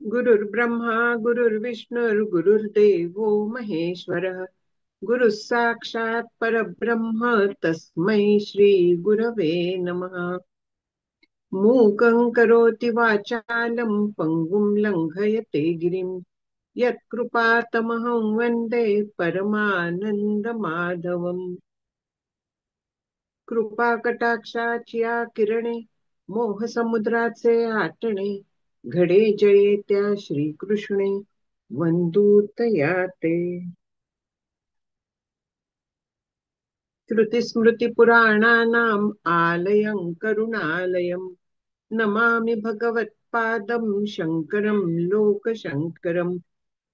गुरुर्ब्रह्मा गुरुर्विष्णुर्गुरुर्देवो महेश्वरः। गुरुः साक्षात् परब्रह्म तस्मै श्री गुरवे नमः। मूकं करोति वाचालं पङ्गुं लङ्घयते गिरिं यत्कृपातमहं वन्दे परमानन्दमाधवम्। कृपा कटाक्षाची या किरणे मोहसमुद्राचे आटणे घडे जये त्या श्रीकृष्णे वंदूतया ते। श्रुतिस्मृतिपुराणानाम् आलयं करुणालयं नमामि भगवत्पादं शङ्करं लोकशङ्करं।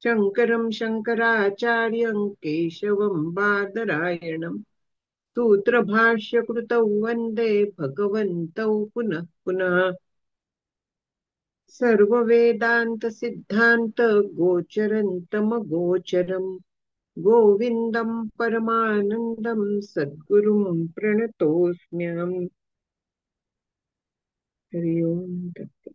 शङ्करं शङ्कराचार्यं केशवं बादरायणं सूत्रभाष्य कृतौ वन्दे भगवन्तौ पुनः पुनः। सर्ववेदान्त सिद्धान्त गोचरन्तमगोचरं गोविन्दं परमानन्दं सद्गुरुं प्रणतोऽस्म्यहम्। हरि ओम तत्सत्।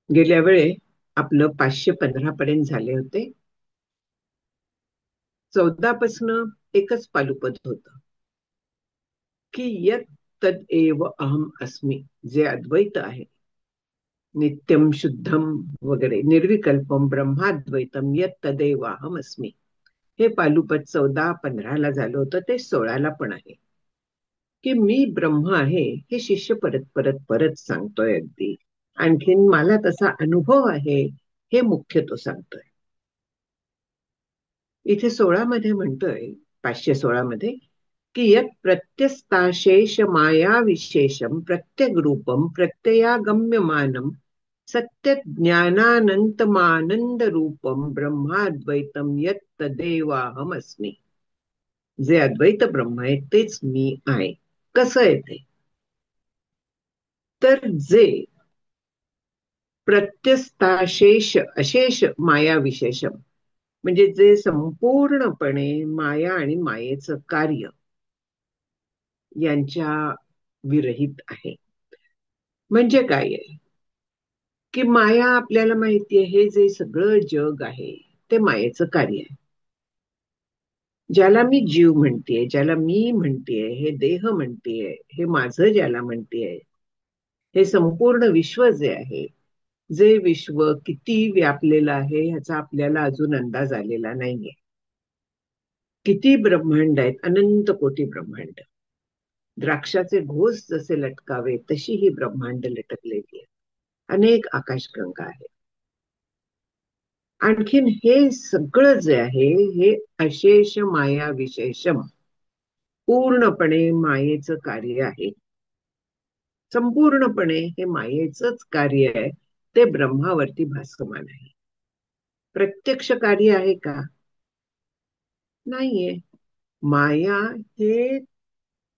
गेल्या वेळे आपलं 515 पर्यंत झाले होते. 14 पासन एकच पालुपद होतं की यत् तदेव अहम अस्मि, जे अद्वैत आहे, नित्यम शुद्धम वगैरे, निर्विकल्पम ब्रह्माद्वैतम यत् तदेव अहम अस्मि. हे पालुपद 14-15 झालं होतं. ते 16 पण आहे की मी ब्रह्म आहे. हे शिष्य परत परत परत सांगतोय. अगदी आणखीन मला तसा अनुभव आहे हे मुख्य तो सांगतोय. इथे 16 मध्ये म्हणतोय, 516 मध्ये, की यत् प्रत्यस्ताशेष माया विशेषम प्रत्यग रूपम प्रत्ययागम्यमानम सत्य ज्ञानानंतमानंद रूपम ब्रह्माद्वैतम यत् तदेवाहम अस्मि. जे अद्वैत ब्रह्म आहे तेच मी आहे. कसं आहे ते? तर जे प्रत्यस्ताशेष अशेष माया विशेषम, म्हणजे जे संपूर्णपणे माया आणि मायेचं कार्य यांच्या विरहित आहे. म्हणजे काय आहे की माया आपल्याला माहितीये, हे जे सगळं जग आहे ते मायेचं कार्य आहे. ज्याला मी जीव म्हणतेय, ज्याला मी म्हणतेय, हे देह म्हणतेय, हे माझं ज्याला म्हणतेय, हे संपूर्ण विश्व जे आहे, जे विश्व किती व्यापलेलं आहे ह्याचा आपल्याला अजून अंदाज आलेला नाहीये. किती ब्रह्मांड आहेत, अनंत कोटी ब्रह्मांड. द्राक्षाचे घोस जसे लटकावे तशी ही ब्रह्मांड लटकलेली आहे. अनेक आकाशगंगा आहेत. आणखीन हे सगळं जे आहे हे अशेष माया विशेषम, पूर्णपणे मायेचं कार्य आहे. संपूर्णपणे हे मायेचंच कार्य आहे. ते ब्रह्मावरती भासमान आहे. प्रत्यक्ष कार्य आहे का? नाहीये. माया हे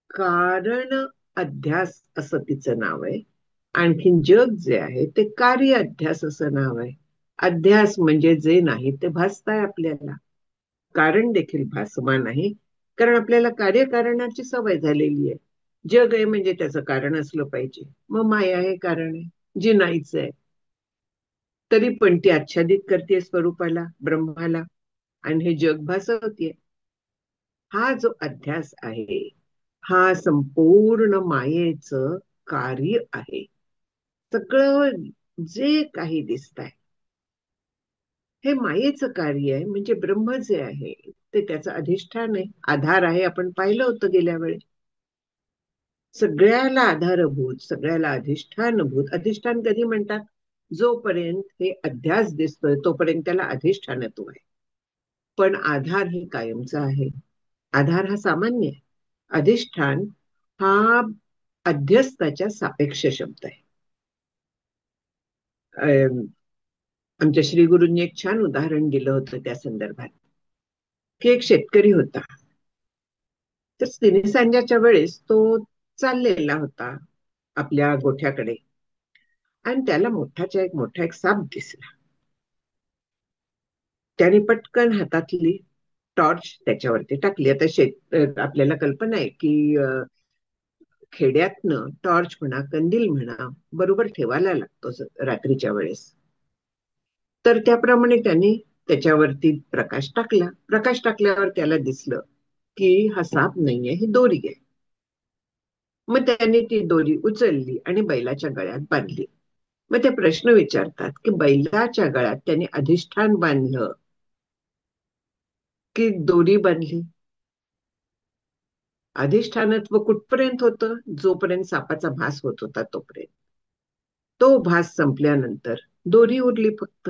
कारण अध्यास असं तिचं नाव आहे. आणखीन जग जे आहे ते कार्य अध्यास असं नाव आहे. अध्यास म्हणजे जे नाही ते भासताय आपल्याला. कारण देखील भासमान आहे, कारण आपल्याला कार्यकारणाची सवय झालेली आहे. जग आहे म्हणजे त्याचं कारण असलं पाहिजे. मग माया हे कारण आहे, जी नाहीच आहे. तरी पण ती आच्छादित करते स्वरूपाला, ब्रह्माला, आणि हे जग भासवतीये. हा जो अध्यास आहे हा संपूर्ण मायेचं कार्य आहे. सगळं जे काही दिसतंय हे मायेचं कार्य आहे. म्हणजे ब्रह्म जे आहे ते त्याचं अधिष्ठान आहे, आधार आहे. आपण पाहिलं होतं गेल्या वेळेस. सगळ्याला आधारभूत, सगळ्याला अधिष्ठानभूत. अधिष्ठान कधी म्हणतात? जोपर्यंत हे अध्यास दिसतोय तोपर्यंत त्याला अधिष्ठानत्व आहे. पण आधार हे कायमचा आहे. आधार हा सामान्य आहे. अधिष्ठान हा अध्यस्थाच्या सापेक्ष शब्द आहे. आमच्या श्री गुरूंनी एक छान उदाहरण दिलं होतं त्या संदर्भात, की एक शेतकरी होता. तर तिन्ही सांजाच्या वेळेस तो चाललेला होता आपल्या गोठ्याकडे, आणि त्याला मोठा एक साप दिसला. त्याने पटकन हातातली टॉर्च त्याच्यावरती टाकली. आता आपल्याला कल्पना आहे की खेड्यातनं टॉर्च म्हणा, कंदील म्हणा, बरोबर ठेवायला लागतो रात्रीच्या वेळेस. तर त्याप्रमाणे त्याने त्याच्यावरती प्रकाश टाकला. प्रकाश टाकल्यावर त्याला दिसलं की हा साप नाहीये, ही दोरी आहे. मग त्याने ती दोरी उचलली आणि बैलाच्या गळ्यात बांधली. मग ते प्रश्न विचारतात की बैलाच्या गळ्यात त्याने अधिष्ठान बांधलं की दोरी बांधली? अधिष्ठानत्व कुठपर्यंत होतं? जोपर्यंत सापाचा भास होत होता तोपर्यंत. तो भास संपल्यानंतर दोरी उरली फक्त.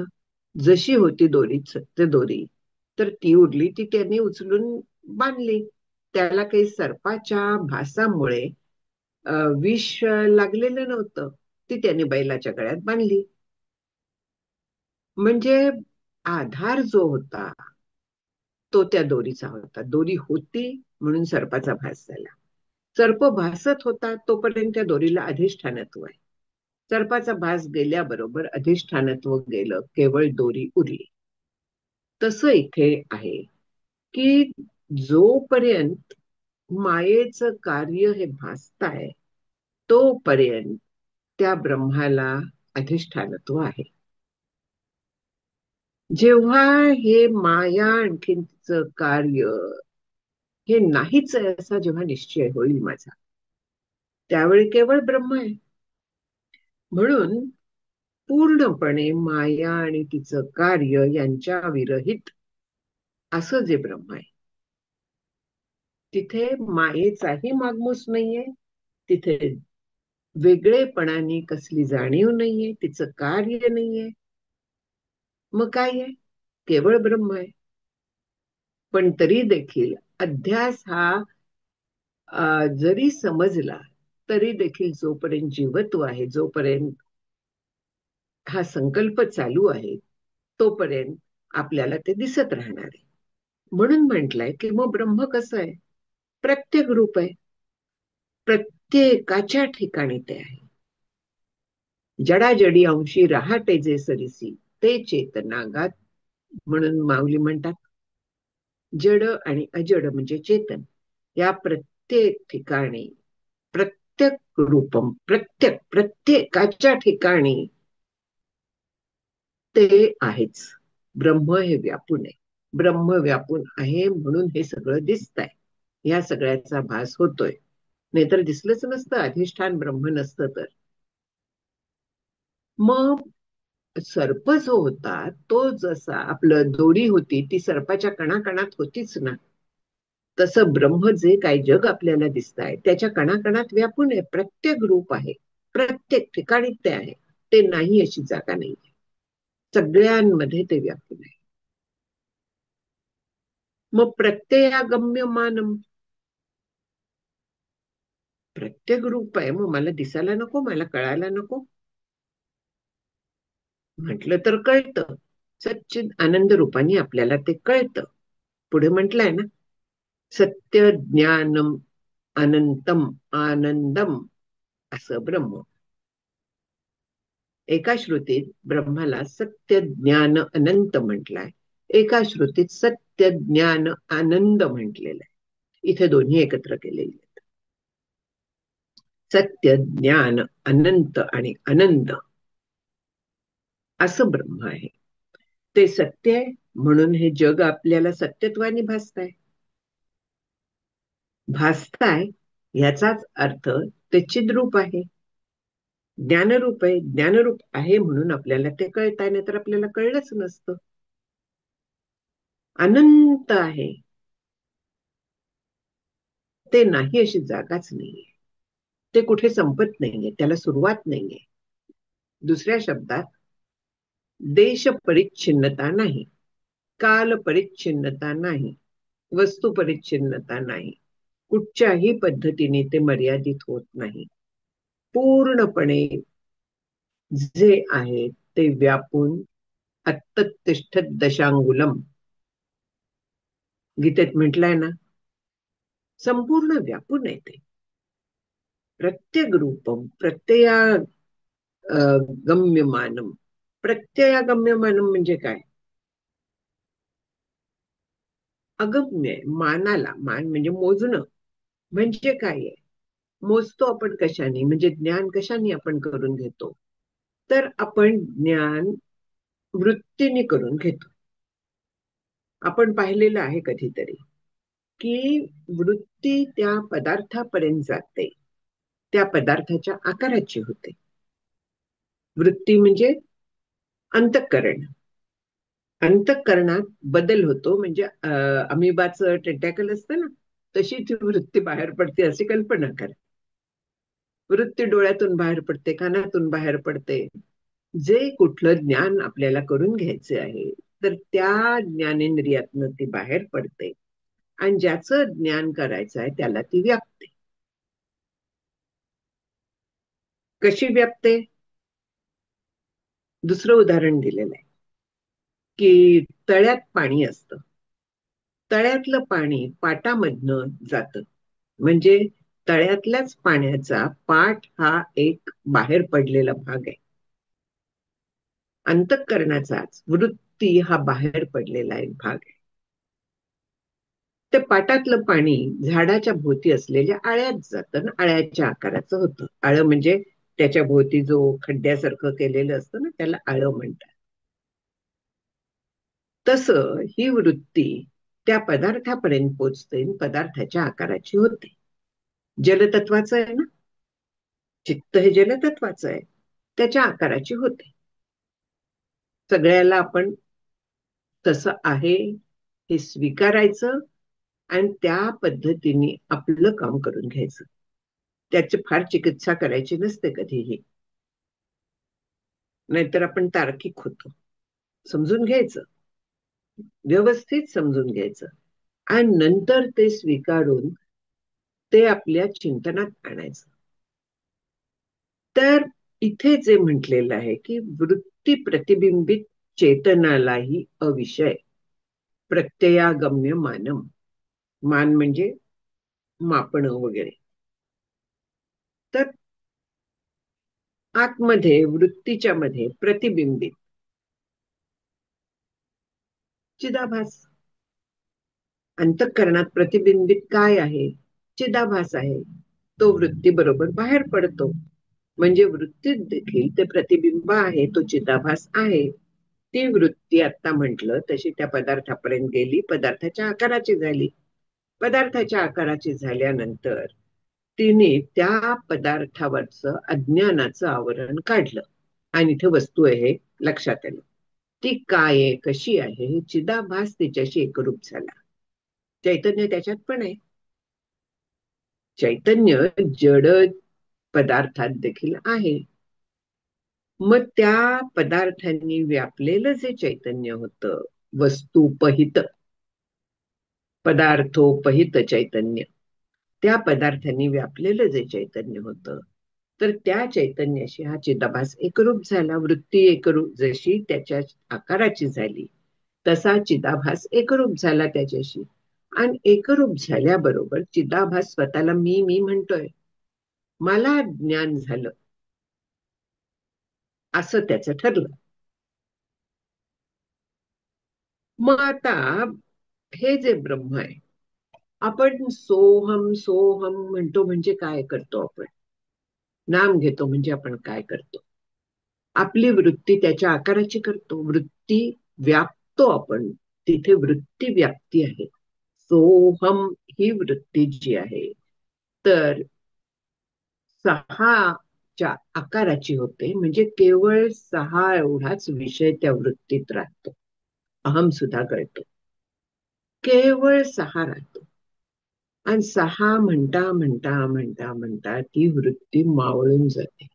जशी होती दोरी, सत्य दोरी, तर ती उरली, ती त्यांनी उचलून बांधली. त्याला काही सर्पाच्या भासामुळे विष लागलेलं नव्हतं. ती त्याने बैलाच्या गळ्यात बांधली. म्हणजे आधार जो होता तो त्या दोरीचा होता. दोरी होती म्हणून सर्पाचा भास झाला. सर्प भासत होता तोपर्यंत त्या दोरीला अधिष्ठानत्व आहे. सर्पाचा भास गेल्याबरोबर अधिष्ठानत्व गेलं, केवळ दोरी उरली. तसं इथे आहे की जोपर्यंत मायेचं कार्य हे भासताय तोपर्यंत त्या ब्रह्माला अधिष्ठानत्व आहे. जेव्हा हे माया आणखीनच कार्य हे नाहीच आहे असा जेव्हा निश्चय होईल माझा, त्यावेळी केवळ ब्रह्म आहे. म्हणून पूर्णपणे माया आणि तिचं कार्य यांच्या विरहित असं जे ब्रह्म आहे, तिथे मायेचाही मागमूस नाहीये, तिथे वेगळेपणाने कसली जाणीव नाहीये, तिचं कार्य नाहीये. मग काय आहे? केवळ ब्रह्म आहे. पण तरी देखील अध्यास हा जरी समजला तरी देखील जोपर्यंत जीवत्व आहे, जोपर्यंत हा संकल्प चालू आहे, तोपर्यंत आपल्याला ते दिसत राहणार आहे. म्हणून म्हटलंय की मग ब्रह्म कसं आहे? प्रत्येक रूप आहे. प्रत्येकाच्या ठिकाणी ते आहे. जडाजडी अंशी राहते जे सरिसी, ते चेतनागात. म्हणून माऊली म्हणतात जड आणि अजड म्हणजे चेतन, या प्रत्येक ठिकाणी, प्रत्येक रूपम, प्रत्येकाच्या ठिकाणी ते आहेच. ब्रह्म हे व्यापून आहे. ब्रह्म व्यापून आहे म्हणून हे सगळं दिसतंय, ह्या सगळ्याचा भास होतोय. नाहीतर दिसलंच नसतं, अधिष्ठान ब्रह्म नसतं तर. मग सर्प जो होता तो, जसा आपलं दोरी होती ती सर्पाच्या कणाकणात होतीच ना, तसं ब्रह्म जे काही जग आपल्याला दिसत आहे त्याच्या कणाकणात व्यापून आहे. प्रत्येक रूप आहे, प्रत्येक ठिकाणी ते आहे. ते नाही अशी जागा नाही, सगळ्यांमध्ये ते व्यापून आहे. मग प्रत्ययागम्य मानम, प्रत्येक रूप आहे. मग मला दिसायला नको, मला कळायला नको? म्हटलं तर कळतं. सच्चिद आनंद रूपाने आपल्याला ते कळतं. पुढे म्हटलंय ना, सत्य ज्ञानम अनंतम आनंदम असं ब्रह्म. एका श्रुतीत ब्रह्माला सत्य ज्ञान अनंत म्हटलंय, एका श्रुतीत सत्य ज्ञान आनंद म्हटलेलं आहे. इथे दोन्ही एकत्र केलेले आहेत. सत्य ज्ञान अनंत आणि आनंद असं ब्रह्म आहे. ते सत्य आहे म्हणून हे जग आपल्याला सत्यत्वाने भासताय. भासताय याचाच अर्थ ते चिद्रूप आहे, ज्ञानरूप आहे. ज्ञानरूप आहे म्हणून आपल्याला ते कळताय, नाही तर आपल्याला कळलंच नसतं. अनंत आहे, ते नाही अशी जागाच नाहीये. ते कुठे संपत नाहीये, त्याला सुरुवात नाहीये. दुसऱ्या शब्दात देश परिच्छिन्नता नाही, काल परिच्छिन्नता नाही, वस्तू परिच्छिन्नता नाही. कुठच्याही पद्धतीने ते मर्यादित होत नाही. पूर्णपणे जे आहे ते व्यापून अत्ततिष्ठत दशांगुलम, गीतेत म्हटलंय ना, संपूर्ण व्यापून आहे ते. प्रत्येक रूपम प्रत्यया गम्यमानम. प्रत्ययागम्यमानम म्हणजे काय? अगम्य, मानाला मान म्हणजे मोजणं. म्हणजे काय आहे? मोजतो आपण कशाने, म्हणजे ज्ञान कशाने आपण करून घेतो, तर आपण ज्ञान वृत्तीने करून घेतो. आपण पाहिलेलं आहे कधीतरी की वृत्ती त्या पदार्थापर्यंत जाते, त्या पदार्थाच्या आकाराची होते. वृत्ती म्हणजे अंतःकरण. अंतःकरणात बदल होतो, म्हणजे अमिबाचं टेंटॅकल असतं ना, तशी ती वृत्ती बाहेर पडते अशी कल्पना करा. वृत्ती डोळ्यातून बाहेर पडते, कानातून बाहेर पडते. जे कुठलं ज्ञान आपल्याला करून घ्यायचे आहे, तर त्या ज्ञानेंद्रियातनं ती बाहेर पडते. आणि ज्याचं ज्ञान करायचं आहे त्याला ती व्यापते. कशी व्यापते? दुसरं उदाहरण दिलेलं आहे की तळ्यात पाणी असतं. तळ्यातलं पाणी पाटामधनं जातं, म्हणजे तळ्यातल्याच पाण्याचा पाट हा एक बाहेर पडलेला भाग आहे. अंतःकरणाचाच वृत्ती हा बाहेर पडलेला एक भाग आहे. ते पाटातलं पाणी झाडाच्या भोवती असलेल्या आळ्यात जातं ना, आळ्याच्या आकाराचं होतं. आळं म्हणजे त्याच्या भोवती जो खड्ड्यासारखं केलेलं असतं ना, त्याला आळं म्हणतात. तसं ही वृत्ती त्या पदार्थापर्यंत पोचते, पदार्थाच्या आकाराची होते. जलतत्वाचं आहे ना, चित्त हे जलतत्वाचं आहे, त्याच्या आकाराची होते. सगळ्याला आपण तसं आहे हे स्वीकारायचं आणि त्या पद्धतीने आपलं काम करून घ्यायचं. त्याची फार चिकित्सा करायची नसते कधीही, नाहीतर आपण तार्किक होतो. समजून घ्यायचं, व्यवस्थित समजून घ्यायचं आणि नंतर ते स्वीकारून ते आपल्या चिंतनात आणायचं. तर इथे जे म्हटलेलं आहे की वृत्ती प्रतिबिंबित चेतनालाही अविषय प्रत्ययागम्य मानम. मान म्हणजे मापणं वगैरे. तर आतमध्ये वृत्तीच्या मध्ये प्रतिबिंबित चिदाभास. अंतःकरणात प्रतिबिंबित काय आहे? चिदाभास आहे. तो वृत्ती बरोबर बाहेर पडतो. म्हणजे वृत्तीत देखील ते प्रतिबिंब आहे, तो चिदाभास आहे. ती वृत्ती आता म्हटलं तशी त्या पदार्थापर्यंत गेली, पदार्थाच्या आकाराची झाली. पदार्थाच्या आकाराची झाल्यानंतर तिने त्या पदार्थावरचं अज्ञानाचं आवरण काढलं आणि इथे वस्तू आहे लक्षात आलं. ती काय आहे, कशी आहे, हे चिदाभास तिच्याशी एकरूप झाला. चैतन्य त्याच्यात पण आहे. चैतन्य जड पदार्थात देखील आहे. मग त्या पदार्थांनी व्यापलेलं जे चैतन्य होतं, वस्तुपहित, पदार्थोपहित चैतन्य, त्या पदार्थांनी व्यापलेलं जे चैतन्य होतं, तर त्या चैतन्याशी हा चिदाभास एकरूप झाला. वृत्ती एकरूप जशी त्याच्या आकाराची झाली, तसा चिदाभास एकरूप झाला त्याच्याशी. आणि एकरूप झाल्याबरोबर चिदाभास स्वतःला मी मी म्हणतोय, मला ज्ञान झालं, असं त्याचं ठरलं. मग आता हे जे ब्रह्म आहे, आपण सोहम सोहम म्हणतो म्हणजे काय करतो आपण? नाम घेतो म्हणजे आपण काय करतो? आपली वृत्ती त्याच्या आकाराची करतो. वृत्ती व्यापतो आपण, तिथे वृत्ती व्याप्ती आहे. सोहम ही वृत्ती जी आहे, तर 6च्या आकाराची होते, म्हणजे केवळ 6 एवढाच विषय त्या वृत्तीत राहतो. अहम सुद्धा कळतो, केवळ 6 राहतो. आणि 6 म्हणता म्हणता म्हणता म्हणता ती वृत्ती मावळून जाते.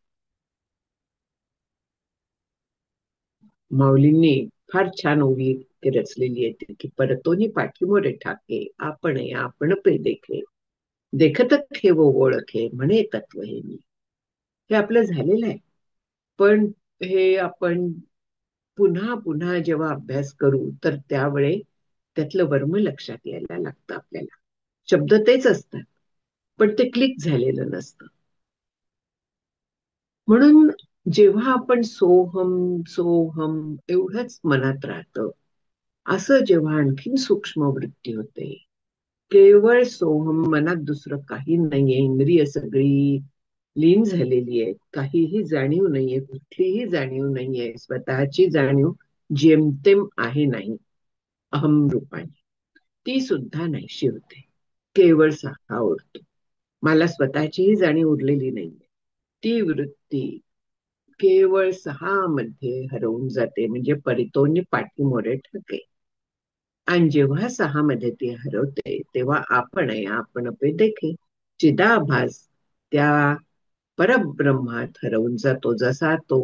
माऊलींनी फार छान ओवी रचलेली आहे की परतोनी पाठीमोरे ठाके, आपण आपण पे देखे, देखत ठेवो ओळखे म्हणे तत्व हे मी. हे आपलं झालेलं आहे. पण हे आपण पुन्हा पुन्हा जेव्हा अभ्यास करू, तर त्यावेळे त्यातलं वर्म लक्षात यायला लागतं आपल्याला. शब्द तेच असतात, पण ते क्लिक झालेलं नसतं. म्हणून जेव्हा आपण सोहम सोहम एवढंच मनात राहतं, असं जेव्हा आणखीन सूक्ष्म वृत्ती होते, केवळ सोहम, मनात दुसरं काही नाहीये, इंद्रिय सगळी लीन झालेली आहे, काहीही जाणीव नाहीये, कुठलीही जाणीव नाहीये, स्वतःची जाणीव जेमतेम आहे नाही, अहम रूपाने ती सुद्धा नाहीशी होते. केवळ सहा उरतो. मला स्वतःचीही जाणीव उरलेली नाहीये. ती वृत्ती केवळ सहा मध्ये हरवून जाते, म्हणजे परितोनी पाठीमोरे ठके. आणि जेव्हा सहा मध्ये ती हरवते तेव्हा आपण पे देखे चिदाभास त्या परब्रह्मात हरवून जातो. जसा तो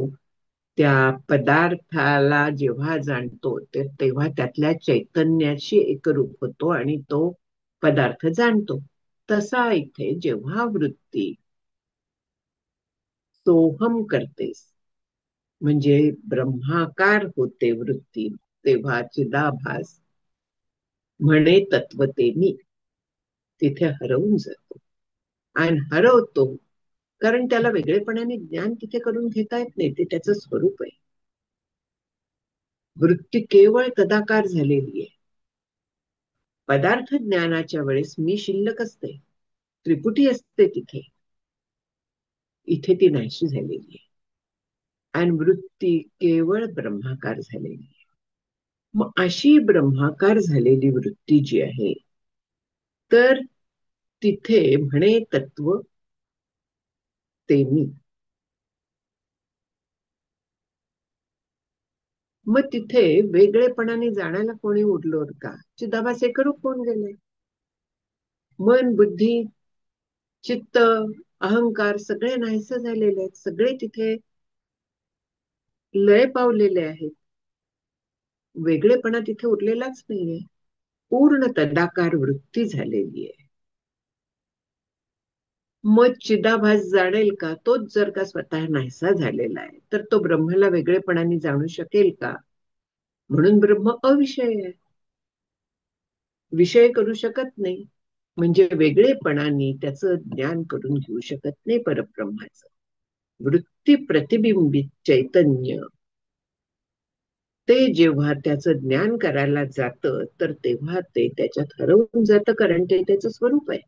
त्या पदार्थाला जेव्हा जाणतो तेव्हा त्यातल्या चैतन्याशी एकरूप होतो आणि तो पदार्थ जाणतो. तसा इथे जेव्हा वृत्ती सोहम करतेस, म्हणजे ब्रह्माकार होते वृत्ती, तेव्हा चिदाभास म्हणे तत्व ते मी तिथे हरवून जातो. आणि हरवतो कारण त्याला वेगळेपणाने ज्ञान तिथे करून घेता येत नाही, ते त्याचं स्वरूप आहे. वृत्ती केवळ तदाकार झालेली आहे. पदार्थ ज्ञानाच्या वेळेस मी शिल्लक असते, त्रिपुटी असते तिथे. इथे ती नाहीशी झालेली आहे आणि वृत्ती केवळ ब्रह्माकार झालेली आहे. मग अशी ब्रह्माकार झालेली वृत्ती जी आहे, तर तिथे म्हणे तत्व ते मी. मग तिथे वेगळेपणाने जाण्याला कोणी उरलं का? चिदाभास एकरूप होऊन गेले. मन, बुद्धी, चित्त, अहंकार सगळे नाहीसे झालेले आहेत, सगळे तिथे लय पावलेले आहेत. वेगळेपणा तिथे उरलेलाच नाहीये. पूर्ण तदाकार वृत्ती झालेली आहे. मग चिदाभास जाणेल का? तोच जर का स्वतः नाहीसा झालेला आहे तर तो ब्रह्माला वेगळेपणाने जाणू शकेल का? म्हणून ब्रह्म अविषय आहे, विषय करू शकत नाही. म्हणजे वेगळेपणाने त्याचं ज्ञान करून घेऊ शकत नाही परब्रह्माचं. वृत्ती प्रतिबिंबित चैतन्य ते जेव्हा त्याचं ज्ञान करायला जातं तर तेव्हा ते त्याच्यात हरवून जातं, कारण ते त्याचं स्वरूप आहे.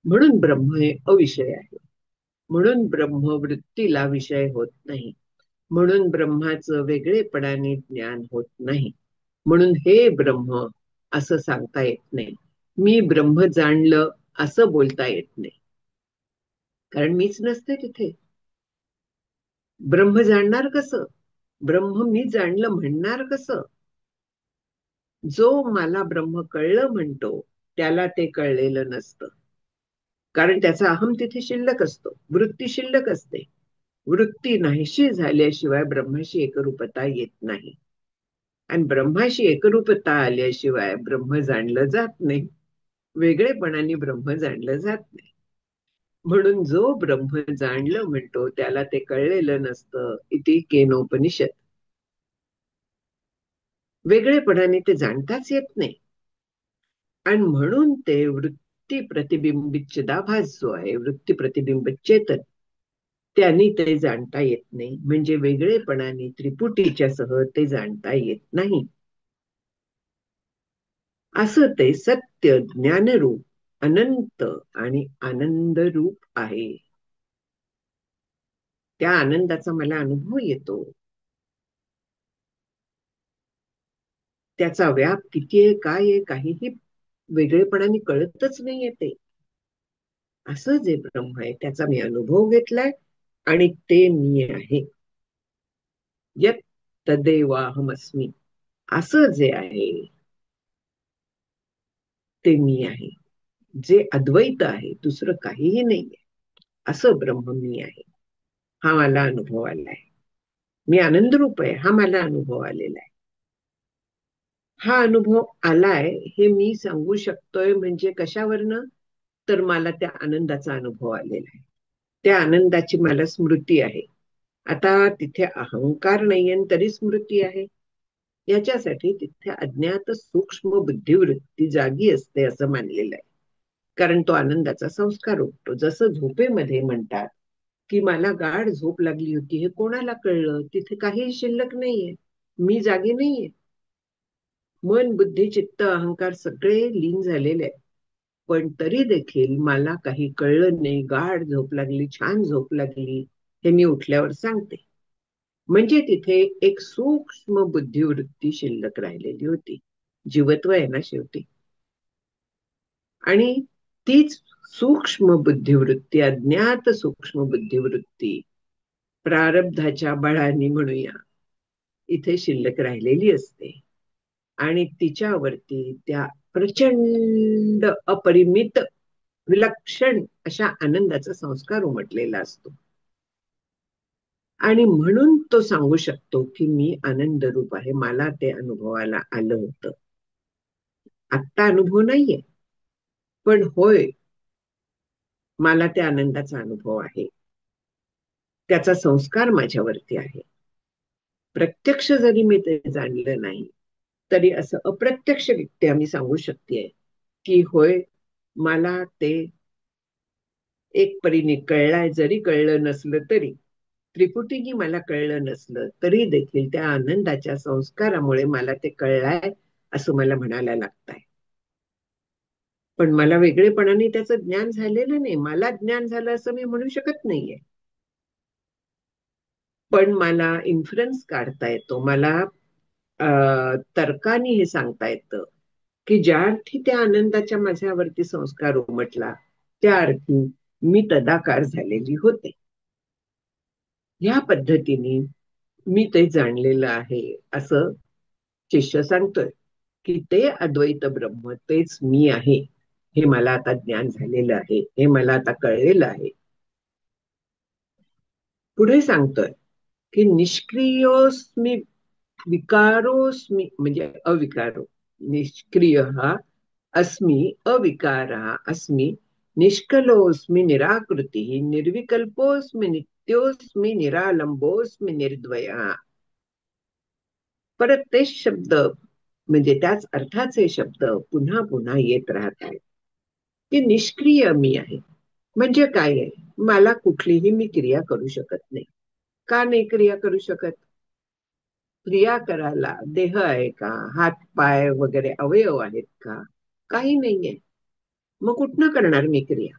म्हणून ब्रह्म हे अविषय आहे. म्हणून ब्रह्म वृत्तीला विषय होत नाही. म्हणून ब्रह्माचं वेगळेपणाने ज्ञान होत नाही. म्हणून हे ब्रह्म असं सांगता येत नाही. मी ब्रह्म जाणलं असं बोलता येत नाही, कारण मीच नसते तिथे. ब्रह्म जाणणार कसं? ब्रह्म मी जाणलं म्हणणार कसं? जो मला ब्रह्म कळलं म्हणतो त्याला ते कळलेलं नसतं, कारण त्याचा अहम तिथे शिल्लक असतो, वृत्ती शिल्लक असते. वृत्ती नाहीशी झाल्याशिवाय ब्रह्माशी एकरूपता येत नाही, आणि ब्रह्माशी एकरूपता आल्याशिवाय ब्रह्म जाणलं जात नाही. वेगळेपणाने ब्रह्म जाणलं जात नाही. म्हणून जो ब्रह्म जाणलं म्हणतो त्याला ते कळलेलं नसतं, इति केनोपनिषद. वेगळेपणाने ते जाणताच येत नाही. आणि म्हणून ते वृत्ती प्रतिबिंबित चिदाभास जो आहे, वृत्ती प्रतिबिंबित चेतन, त्यांनी ते जाणता येत नाही. म्हणजे वेगळेपणाने त्रिपुटीच्या सह ते जाणता येत नाही. असं ते सत्य ज्ञानरूप अनंत आणि आनंद रूप आहे. त्या आनंदाचा मला अनुभव येतो. त्याचा व्याप किती आहे, काय आहे, काहीही वेगळेपणाने कळतच नाहीये ते. असं जे ब्रह्म आहे त्याचा मी अनुभव घेतलाय आणि ते मी आहे. यत तदेवाहमस्मी, असं जे आहे ते मी आहे. जे अद्वैत आहे, दुसरं काहीही नाहीये, असं ब्रह्म मी आहे. हा मला अनुभव आलाय. मी आनंद रूप आहे, हा मला अनुभव आलेला आहे. हा अनुभव आलाय हे मी सांगू शकतोय म्हणजे कशावरनं? तर मला त्या आनंदाचा अनुभव आलेला आहे. त्या आनंदाची मला स्मृती आहे. आता तिथे अहंकार नाहीये तरी स्मृती आहे. याच्यासाठी तिथे अज्ञात सूक्ष्म बुद्धिवृत्ती जागी असते असं मानलेलं आहे. कारण तो आनंदाचा संस्कार उठतो. जसं झोपेमध्ये म्हणतात की मला गाढ झोप लागली होती, हे कोणाला कळलं? तिथे काही शिल्लक नाहीये, मी जागी नाहीये. मन, बुद्धी, चित्त, अहंकार सगळे लीन झालेले आहेत. पण तरी देखील मला काही कळलं नाही, गाढ झोप लागली, छान झोप लागली, हे मी उठल्यावर सांगते. म्हणजे तिथे एक सूक्ष्म बुद्धिवृत्ती शिल्लक राहिलेली होती. जीवत्व आहे ना शेवटी. आणि तीच सूक्ष्म बुद्धिवृत्ती, अज्ञात सूक्ष्म बुद्धिवृत्ती, प्रारब्धाच्या बळाने म्हणूया, इथे शिल्लक राहिलेली असते. आणि तिच्यावरती त्या प्रचंड अपरिमित विलक्षण अशा आनंदाचा संस्कार उमटलेला असतो. आणि म्हणून तो सांगू शकतो की मी आनंद रूप आहे, मला ते अनुभवाला आलं होतं. आत्ता अनुभव नाहीये, पण होय, मला त्या आनंदाचा अनुभव आहे, त्याचा संस्कार माझ्यावरती आहे. प्रत्यक्ष जरी मी ते जाणलं नाही, तरी असं अप्रत्यक्षरित्या मी सांगू शकते की होय, मला ते एक परीने कळलाय. जरी कळलं नसलं तरी, त्रिपुटीने मला कळलं नसलं तरी देखील त्या आनंदाच्या संस्कारामुळे मला ते कळलाय असं मला म्हणायला लागतंय. पण मला वेगळेपणाने त्याचं ज्ञान झालेलं नाही, मला ज्ञान झालं असं मी म्हणू शकत नाहीये. पण मला इन्फ्लुएन्स काढता येतो, मला तर्काने हे सांगता येतं की ज्या अर्थी त्या आनंदाच्या माझ्यावरती संस्कार उमटला, त्या अर्थी मी तदाकार झालेली होते. ह्या पद्धतीने मी ते जाणलेलं आहे असं शिष्य सांगतोय की ते अद्वैत ब्रह्म तेच मी आहे, हे मला आता ज्ञान झालेलं आहे, हे मला आता कळलेलं आहे. पुढे सांगतोय की निष्क्रियोस्मी विकारोस्मी, म्हणजे अविकारो. निष्क्रिय अस्मि अविकार अस्मि, निष्कलोस्मि निराकृती, निर्विकल्पोस्मि नित्योस्मि निरालंबोस्मि निर्द्वय. परत तेच शब्द, म्हणजे त्याच अर्थाचे शब्द पुन्हा पुन्हा येत राहत आहेत की निष्क्रिय मी आहे. म्हणजे काय आहे, मला कुठलीही मी क्रिया करू शकत नाही. का नाही क्रिया करू शकत? क्रिया करायला देह आहे का, हात पाय वगैरे अवयव आहेत का? काही नाहीये. मग कुठनं करणार मी क्रिया?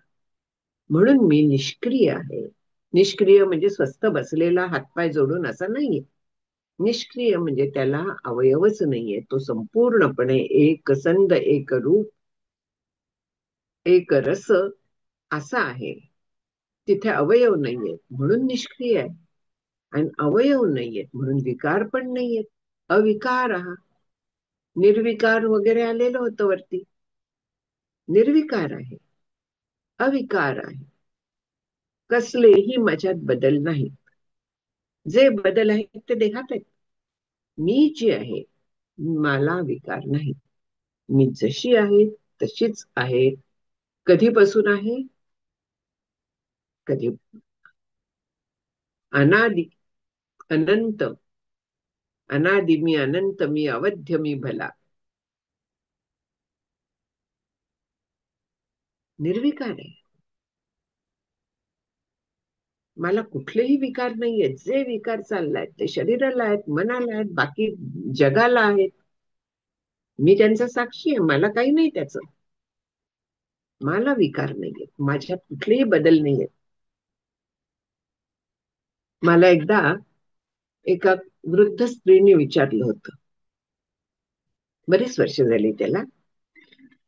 म्हणून मी निष्क्रिय आहे. निष्क्रिय म्हणजे स्वस्थ बसलेला हातपाय जोडून असा नाहीये. निष्क्रिय म्हणजे त्याला अवयवच नाहीये, तो संपूर्णपणे एक संद, एक रूप, एक रस असा आहे. तिथे अवयव नाहीयेत म्हणून निष्क्रिय आहे, आणि अवयव नाहीयेत म्हणून विकार पण नाहीयेत. अविकार निर्विकार वगैरे आलेलं होतं वरती. निर्विकार आहे, अविकार आहे. कसलेही माझ्यात बदल नाही. जे बदल आहेत ते देहात आहेत. मी जी आहे, मला विकार नाही. मी जशी आहे तशीच आहे. कधीपासून आहे? कधी? अनादि, अनंत. अनादि मी, अनंत मी, अवध्य मी, भला निर्विकार आहे. मला कुठलेही विकार नाहीयेत. जे विकार चाललायत ते शरीराला आहेत, मनाला आहेत, बाकी जगाला आहेत. मी त्यांचा साक्षी आहे, मला काही नाही त्याचं. मला विकार नाहीयेत, माझ्यात कुठलेही बदल नाहीयेत. मला एकदा एका वृद्ध स्त्रीने विचारलं होतं, बरीच वर्ष झाली त्याला,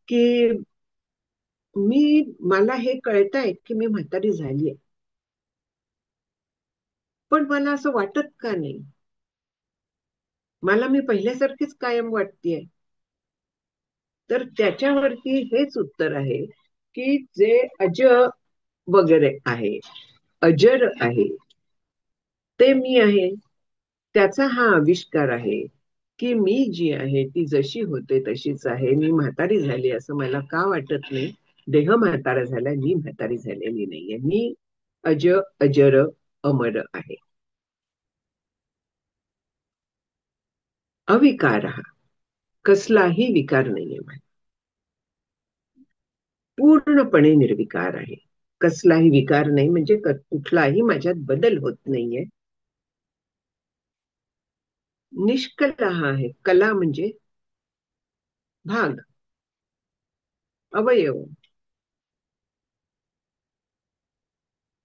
की मला हे कळतंय की मी म्हातारी झालीय, पण मला असं वाटत का नाही? मला मी पहिल्यासारखीच कायम वाटतेय. तर त्याच्यावरती हेच उत्तर आहे की जे अज वगैरे आहे, अजर आहे, ते मी आहे. त्याचा हा आविष्कार आहे की मी जी आहे ती जशी होते तशीच आहे. मी म्हातारी झाली असं मला का वाटत नाही? देह म्हातारा झालाय, मी म्हातारी झालेली नाहीये. मी अज, अजर, अमर आहे. अविकार हा, कसलाही विकार नाहीये मला. पूर्णपणे निर्विकार आहे. कसलाही विकार नाही, म्हणजे कुठलाही माझ्यात बदल होत नाहीये. निष्कला आहे. कला म्हणजे भाग, अवयव.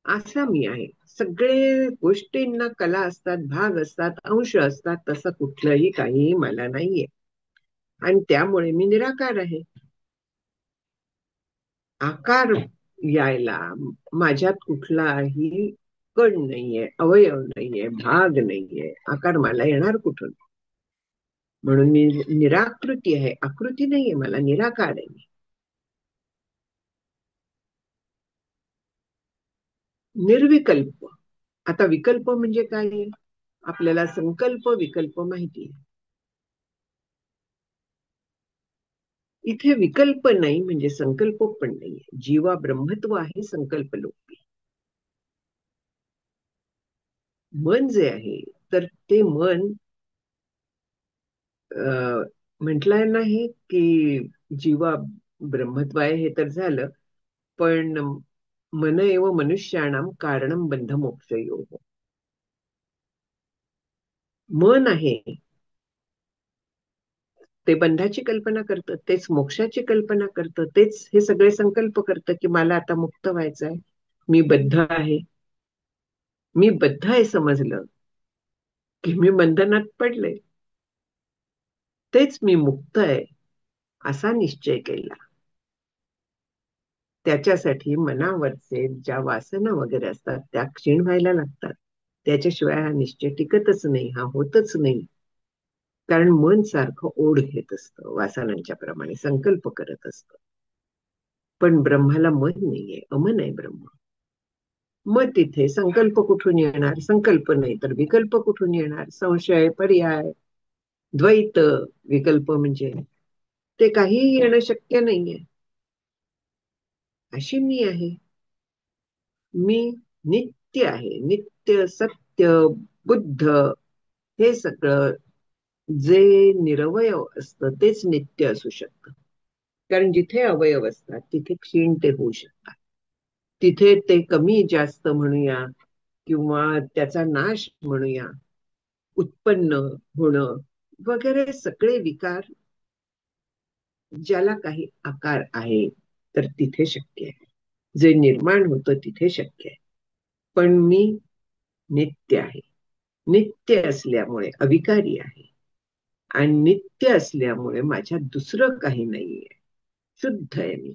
असा मी आहे. सगळे गोष्टींना कला असतात, भाग असतात, अंश असतात, तसं कुठलंही काहीही मला नाहीये. आणि त्यामुळे मी निराकार आहे. आकार यायला माझ्यात कुठलाही कण नाहीये, अवयव नाहीये, भाग नाहीये. आकार मला येणार कुठून? म्हणून मी निराकृती आहे. आकृती नाहीये मला, निराकार आहे मी. निर्विकल्प. आता विकल्प म्हणजे काय आहे? आपल्याला संकल्प विकल्प माहिती आहे. इथे विकल्प नाही म्हणजे संकल्प पण नाहीये. जीवा ब्रह्मत्व आहे, संकल्प लोपी. मन जे आहे, तर ते मन म्हटलंय नाही की जीवा ब्रह्मत्व आहे, हे तर झालं. पण मन एव मनुष्याणाम कारणम बंध मोक्षयोः. मन आहे ते बंधाची कल्पना करतं, तेच मोक्षाची कल्पना करतं, तेच हे सगळे संकल्प करतं की मला आता मुक्त व्हायचंय, मी बद्ध आहे. मी बद्ध आहे समजलं की मी बंधनात पडले, तेच मी मुक्त आहे असा निश्चय केला. त्याच्यासाठी मनावरचे ज्या वासना वगैरे असतात त्या क्षीण व्हायला लागतात. त्याच्याशिवाय हा निश्चय टिकतच नाही, हा होतच नाही. कारण मन सारखं ओढ घेत असतं, वासनांच्या प्रमाणे संकल्प करत असतं. पण ब्रह्माला मन नाहीये, अमन आहे ब्रह्म. मग तिथे संकल्प कुठून येणार? संकल्प नाही तर विकल्प कुठून येणार? संशय, पर्याय, द्वैत. विकल्प म्हणजे ते काहीही येणं शक्य नाहीये. अशी मी आहे. मी नित्य आहे, नित्य, सत्य, बुद्ध. हे सगळं जे निरवयव असतं तेच नित्य असू शकतं. कारण जिथे अवयव असतात तिथे क्षीण ते होऊ शकतात. तिथे ते कमी जास्त म्हणूया किंवा त्याचा नाश म्हणूया, उत्पन्न होणं वगैरे सगळे विकार, ज्याला काही आकार आहे तर तिथे शक्य आहे. जे निर्माण होतं तिथे शक्य आहे. पण मी नित्य आहे. नित्य असल्यामुळे अविकारी आहे. आणि नित्य असल्यामुळे माझ्यात दुसरं काही नाहीये. शुद्ध आहे मी.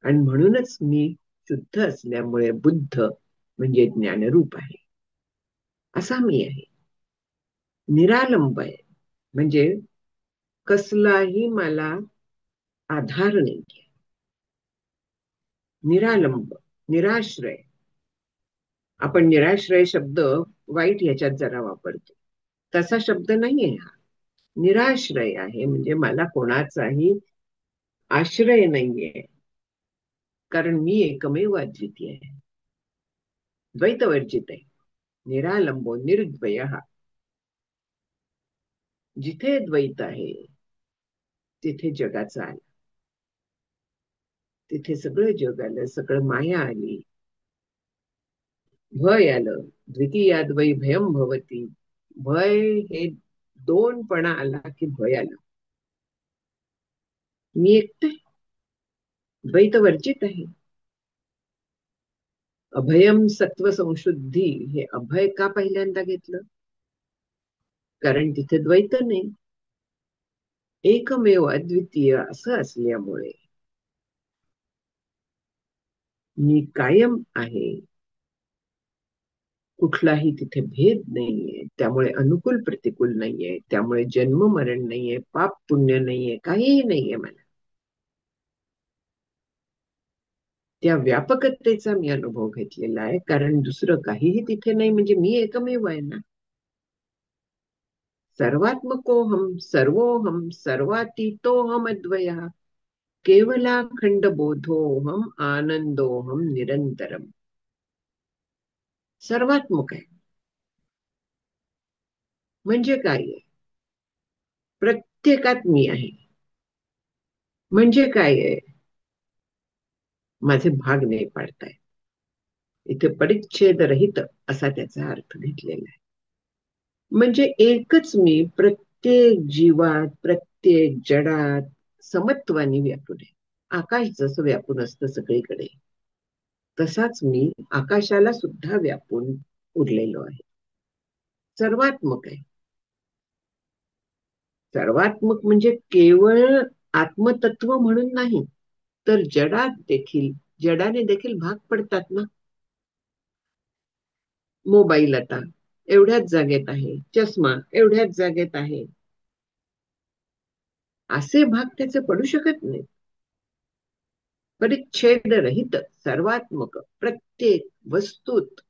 आणि म्हणूनच मी शुद्ध असल्यामुळे बुद्ध म्हणजे ज्ञानरूप आहे. असा मी आहे. निरालंब आहे. म्हणजे कसलाही मला आधार नाहीये. निरालंब, निराश्रय. आपण निराश्रय शब्द वाईट ह्याच्यात जरा वापरतो. तसा शब्द नाहीये हा. निराश्रय आहे म्हणजे मला कोणाचाही आश्रय नाहीये. कारण मी एकमेव अद्वितीय आहे. द्वैतवर्जित आहे. निरालंबो निर्द्वय. जिथे द्वैत आहे तिथे जगाचा आला. तिथे सगळं जग आलं, सगळं माया आली, भय आलं. द्वितीयाद वै भयम भवती. भय हे दोनपणा आला की भय आलं. मी एकटे द्वैत वर्जित आहे. अभयम सत्व संशुद्धी, हे अभय का पहिल्यांदा घेतलं? कारण तिथे द्वैत नाही, एकमेव अद्वितीय असं असल्यामुळे मी कायम आहे. कुठलाही तिथे भेद नाहीये. त्यामुळे अनुकूल प्रतिकूल नाहीये. त्यामुळे जन्म मरण नाहीये, पाप पुण्य नाहीये, काहीही नाहीये मला. त्या व्यापकतेचा मी अनुभव घेतलेला आहे. कारण दुसरं काहीही तिथे नाही म्हणजे मी एकमेव आहे ना. सर्वात्मकोहम सर्वोहम सर्वातीतोहम अद्वय केवलाखंड बोधोहम आनंदोहम निरंतरम. सर्वात्मक आहे म्हणजे काय आहे? प्रत्येकात मी आहे म्हणजे काय आहे? माझे भाग नाही पाडताय. इथे परिच्छेद रहित असा त्याचा अर्थ घेतलेला आहे. म्हणजे एकच मी प्रत्येक जीवात, प्रत्येक जडात समत्वाने व्यापून आहे. आकाश जसं व्यापून असतं सगळीकडे, तसाच मी आकाशाला सुद्धा व्यापून उरलेलो आहे. सर्वात्मक आहे. सर्वात्मक म्हणजे केवळ आत्मतत्व म्हणून नाही, तर जडाने देखील भाग पडतात ना. मोबाईल आता एवढ्याच जागेत आहे, चष्मा एवढ्याच जागेत आहे, असे भाग त्याचे पडू शकत नाही. परिच्छेद रहित सर्वात्मक प्रत्येक वस्तूत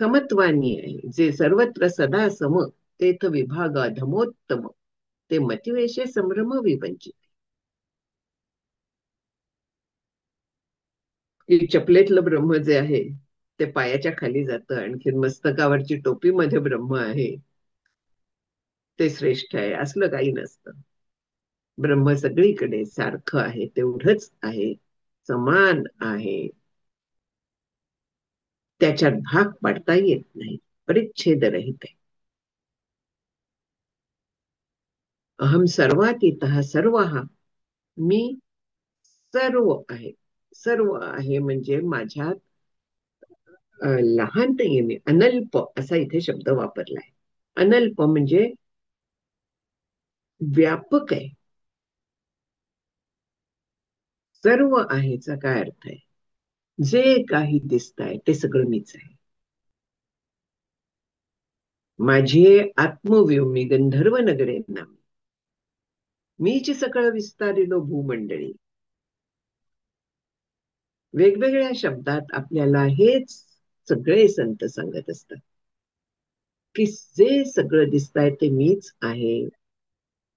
समत्वानी आहे, जे सर्वत्र सदा सम, तेथ विभाग अधमोत्तम, ते मतिवेशे संभ्रम विवंचित. की चपलेतलं ब्रह्म जे आहे ते पायाच्या खाली जातं, आणखी मस्तकावरची टोपीमध्ये ब्रह्म आहे ते श्रेष्ठ आहे, असलं काही नसतं. ब्रह्म सगळीकडे सारखं आहे, तेवढंच आहे, समान आहे. त्याच्यात भाग पाडता येत नाही, परिच्छेद रहित आहे. अहम सर्वात इतः सर्व, मी सर्व आहे. सर्व आहे म्हणजे माझ्यात लहान नाहीये मी, अनल्प असा इथे शब्द वापरलाय. अनल्प म्हणजे व्यापक आहे. सर्व आहेचा काय अर्थ आहे? जे काही दिसत आहे ते सगळं मीच आहे. माझी आत्मव्योमी गंधर्व नगरे नामी, मीच सकळ विस्तारिलो भूमंडळी. वेगवेगळ्या शब्दात आपल्याला हेच सगळे संत सांगत असतात की जे सगळं दिसतंय ते मीच आहे,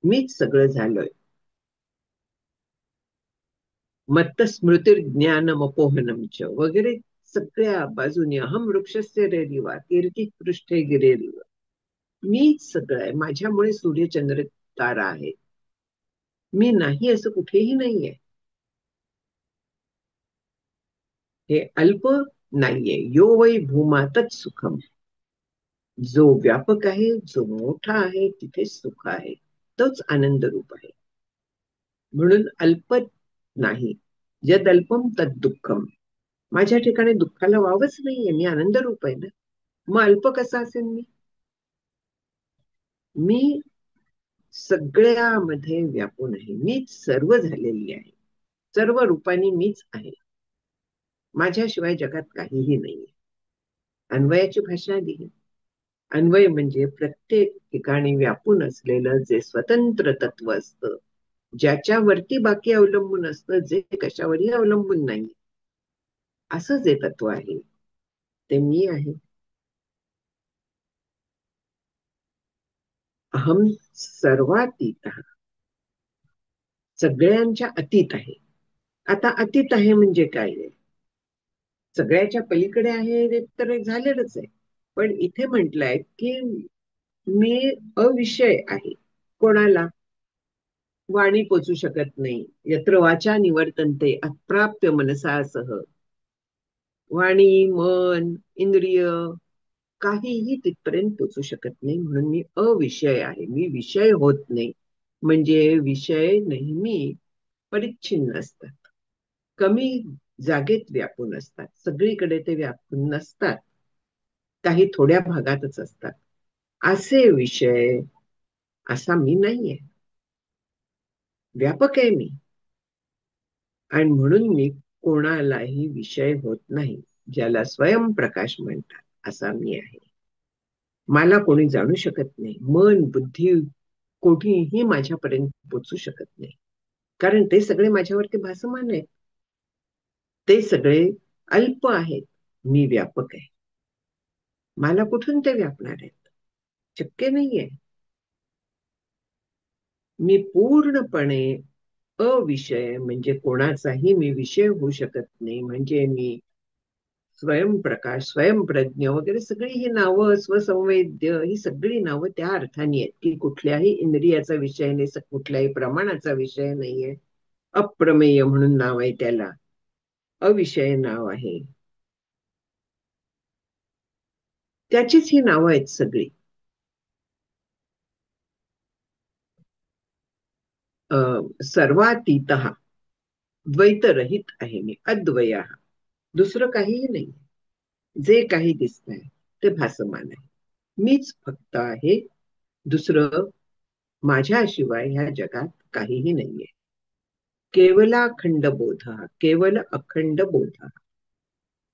मीच सगळं झालोय. मत्त स्मृतिर्ज्ञानमपोहनम च वगैरे सगळ्या बाजूने अहम वृक्षस्य रेरिवा कीर्ती पृष्ठे गिरेरिवा, मीच सगळं आहे. माझ्यामुळे सूर्यचंद्र तारा आहे, मी नाही असं कुठेही नाहीये. हे अल्प नाहीये. यो वै भूमा तत् सुखम, जो व्यापक आहे, जो मोठा आहे, तिथे सुख आहे, तोच आनंद रूप आहे. म्हणून अल्प नाही. यद अल्पम तद दुःखम, माझ्या ठिकाणी दुःखाला वावच नाहीये, मी आनंद रूप आहे ना. मग अल्प कसा असेल मी? मी सगळ्यामध्ये व्यापून आहे, मीच सर्व झालेली आहे, सर्व रूपाने मीच आहे. माझ्याशिवाय जगात काहीही नाहीये. अन्वयाची भाषा दिली. अन्वय म्हणजे प्रत्येक ठिकाणी व्यापून असलेलं जे स्वतंत्र तत्व असतं, ज्याच्यावरती बाकी अवलंबून असतं, जे कशावरही अवलंबून नाही, असं जे तत्व आहे ते मी आहे. अहम सर्वातीत, सगळ्यांच्या अतीत आहे. आता अतीत आहे म्हणजे काय आहे? सगळ्याच्या पलीकडे आहे हे तर झालेलंच आहे. पण इथे म्हटलंय की मी अविषय आहे. कोणाला? वाणी पोचू शकत नाही. यत्र वाचा निवर्तन्ते अप्राप्य मनसासह, वाणी, मन, इंद्रिय काहीही तिथपर्यंत पोचू शकत नाही, म्हणून मी अविषय आहे. मी विषय होत नाही. म्हणजे विषय नेहमी परिच्छिन्न असतात, कमी जागेत व्यापून असतात, सगळीकडे ते व्यापून नसतात, काही थोड्या भागातच असतात. असे विषय असा मी नाहीये, व्यापक आहे मी. आणि म्हणून मी कोणालाही विषय होत नाही, ज्याला स्वयंप्रकाश म्हणतात असा मी आहे. मला कोणी जाणू शकत नाही, मन बुद्धी कोठीही माझ्यापर्यंत पोचू शकत नाही, कारण ते सगळे माझ्यावरती भासमान आहेत. ते सगळे अल्प आहेत, मी व्यापक आहे. मला कुठून ते व्यापणार आहेत? शक्य नाहीये. मी पूर्णपणे अविषय म्हणजे कोणाचाही मी विषय होऊ शकत नाही. म्हणजे मी स्वयंप्रकाश, स्वयंप्रज्ञ वगैरे सगळी ही नावं, स्वसंवेद्य ही सगळी नावं त्या अर्थाने आहेत की कुठल्याही इंद्रियाचा विषय नाही, कुठल्याही प्रमाणाचा विषय नाहीये. अप्रमेय म्हणून नाव आहे त्याला, अविषय नाव आहे. त्याचीच ही नावं आहेत सगळी. सर्वातीत द्वैतरहित आहे मी, अद्वया. दुसरं काहीही नाही. जे काही दिसतंय ते भासमान आहे. मीच फक्त आहे. दुसरं माझ्याशिवाय ह्या जगात काहीही नाहीये. केवलाखंड बोध, केवल अखंड बोध.